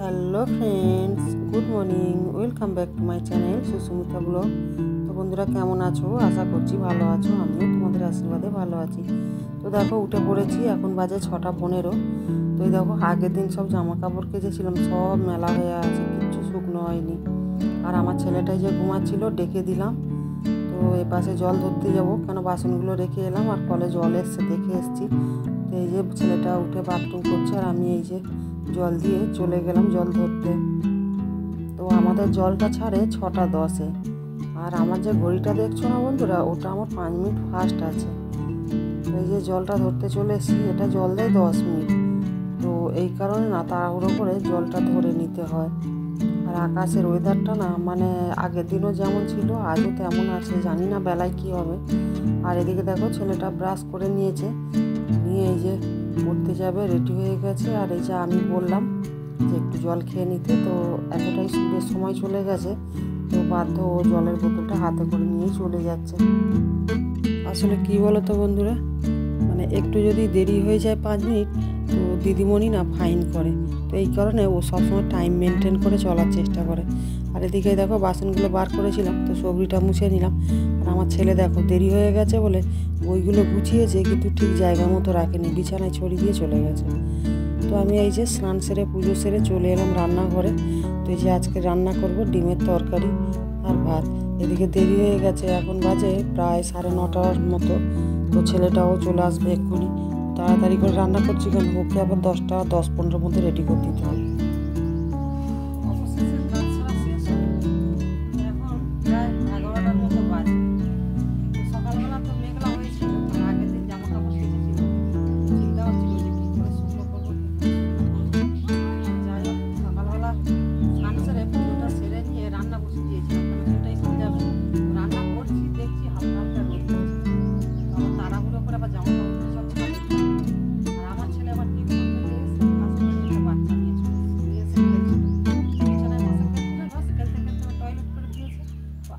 Hello friends, good morning. Welcome back to my channel Susmita blog. তো বন্ধুরা, কেমন আছো? আশা করছি ভালো আছো। আমিও তোমাদের আশীর্বাদে ভালো আছি। তো দেখো, উঠে পড়েছি। এখন বাজে 6:15। তো এই দেখো, আগের দিন সব জামা কাপড় কেচেছিলাম, সব মেলা হয়ে আছে, কিচ্ছু শুকনো হয়নি। আর আমার ছেলেটাই যে ঘুমাচ্ছিল, ডেকে দিলাম। তো এ পাশে জল ধরতে যাবো, কেন বাসনগুলো রেখে এলাম, আর কলে জল এসছে, দেখে এসছি। তো এই যে ছেলেটা উঠে বাথরুম করছে, আর আমি এই যে জল দিয়ে চলে গেলাম জল ধরতে। তো আমাদের জলটা ছাড়ে 6:10-এ। আর আমার যে ঘড়িটা দেখছো না বন্ধুরা, ওটা আমার 5 মিনিট ফাস্ট আছে। এই যে জলটা ধরতে চলে এসেছি, এটা জল দেয় 10 মিনিট। তো এই কারণে না তাড়াহুড়ো করে জলটা ধরে নিতে হয়। আর আকাশের ওয়েদারটা না, মানে আগের দিনও যেমন ছিল আজও তেমন আছে, জানি না বেলায় কী হবে। আর এদিকে দেখো, ছেলেটা ব্রাশ করে নিয়েছে, নিয়ে এই যে পড়তে যাবে, রেডি হয়ে গেছে। আর এই যে আমি বললাম যে একটু জল খেয়ে নিতে, তো এতটাই বেশ সময় চলে গেছে, তো বাধ্য ও জলের বোতলটা হাতে করে নিয়েই চলে যাচ্ছে। আসলে কি বলো তো বন্ধুরা, মানে একটু যদি দেরি হয়ে যায় 5 মিনিট, তো দিদিমণি না ফাইন করে। তো এই কারণে ও সবসময় টাইম মেনটেন করে চলার চেষ্টা করে। আর এদিকে দেখো, বাসনগুলো বার করেছিলাম, তো সবজিটা মুছে নিলাম। আর আমার ছেলে দেখো, দেরি হয়ে গেছে বলে বইগুলো গুছিয়েছে, কিন্তু ঠিক জায়গা মতো রাখেনি, বিছানায় ছড়িয়ে দিয়ে চলে গেছে। তো আমি এই যে স্নান সেরে পুজো সেরে চলে এলাম রান্নাঘরে। তো এই যে আজকে রান্না করব ডিমের তরকারি আর ভাত। এদিকে দেরি হয়ে গেছে, এখন বাজে প্রায় 9:30 মতো। তো ছেলেটাও চলে আসবে এক্ষুনি। তাড়াতাড়ি করে রান্না করছি, কেন ওকে আবার 10টা 10-15 মধ্যে রেডি করে দিতে হবে।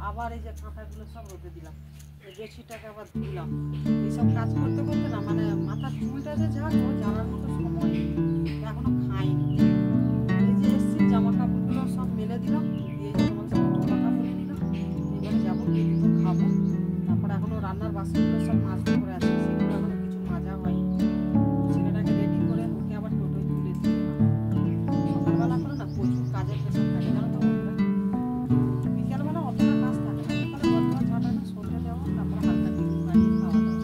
আবার এই যে কাঁথাগুলো সব রোদে দিলাম, বেডশিটটাকে আবার ধুলাম। এইসব কাজ করতে করতে না, মানে মাথার চুলটা যে ঝাড়বো, ঝাড়ার মতো সময় এখনো খাইনি। এই যে এসছি, জামা কাপড়গুলো সব মেলে দিলাম, দিয়ে তোমার সাথে একটু কথা বলে নিলাম। এবারে যাবো, কিছু খাবো। তারপর এখনো রান্নার বাসনগুলো সব মাজতে করে আছে, সেগুলো এখনো কিছু মাজা হয়নি। ছেলেটাকে রেডি করে ওকে আবার টোটোয় তুলে দিতে হবে। সকালবেলা করে না প্রচুর কাজের প্রেশার থাকে, জানো তো বন্ধুরা। বিকালবেলা অতটা কাজ থাকে না, সকালে ঘর ঝাঁটানো, সন্ধ্যে দেওয়া, তারপর হালকা টিফিন বানিয়ে খাওয়া দাওয়া।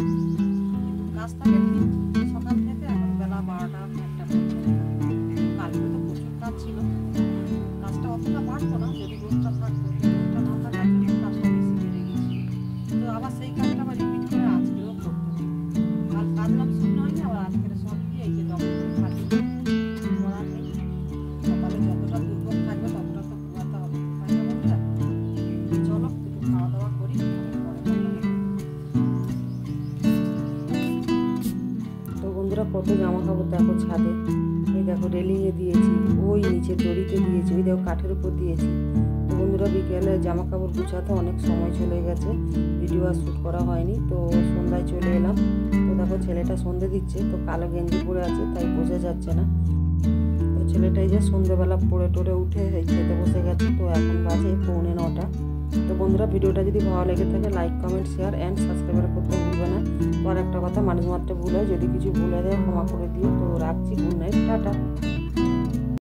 কিন্তু কাজ থাকে ঠিক সকাল থেকে এখন বেলা 12টা 1টা পর্যন্ত। কালকে তো প্রচুর কাজ ছিল, কাজটা অতটা বাড়তো না যদি রোদটা থাকতো। রোদটা না থাকার জন্য কাজটা বেশি বেড়ে গেছিল। তো আবার সেই কাজটা আবার রিপিট করে আজকেও করতে হবে। কাল কাজলাম শুকনো হয়নি, আবার আজকের সব দিয়ে এই যে ডবল খাটি করার নেই। সকালে যতটা দুর্ভোগ থাকবে ততটা তো ঘুমাতে হবে, তাই না বন্ধুরা? চলো একটু খাওয়া দাওয়া করি। তো বন্ধুরা, কত জামা কাপড় দেখো ছাদে। এই দেখো রেলিংয়ে দিয়েছি, ওই নিচে দড়িতে দিয়েছি, ওই দেখো কাঠের উপর দিয়েছি। তো বন্ধুরা, বিকেলে জামা কাপড় গুছাতে অনেক সময় চলে গেছে, ভিডিও আর শ্যুট করা হয়নি। তো সন্ধ্যায় চলে এলাম। তো দেখো ছেলেটা সন্ধে দিচ্ছে, তো কালো গেঞ্জি পরে আছে, তাই বোঝা যাচ্ছে না। তো ছেলেটাই যে সন্ধ্যেবেলা পড়ে টড়ে উঠে খেতে বসে গেছে। তো এখন বাজে 8:45। তো বন্ধুরা, ভিডিওটা যদি ভালো লেগে থাকে, like comment share and subscribe করতে ভুলবে না। আর একটা কথা, মানুষ মাত্র ভুল হয়, যদি কিছু ভুলে দেয় ক্ষমা করে দিও। তো রাখছি, গুড নাইট, টাটা।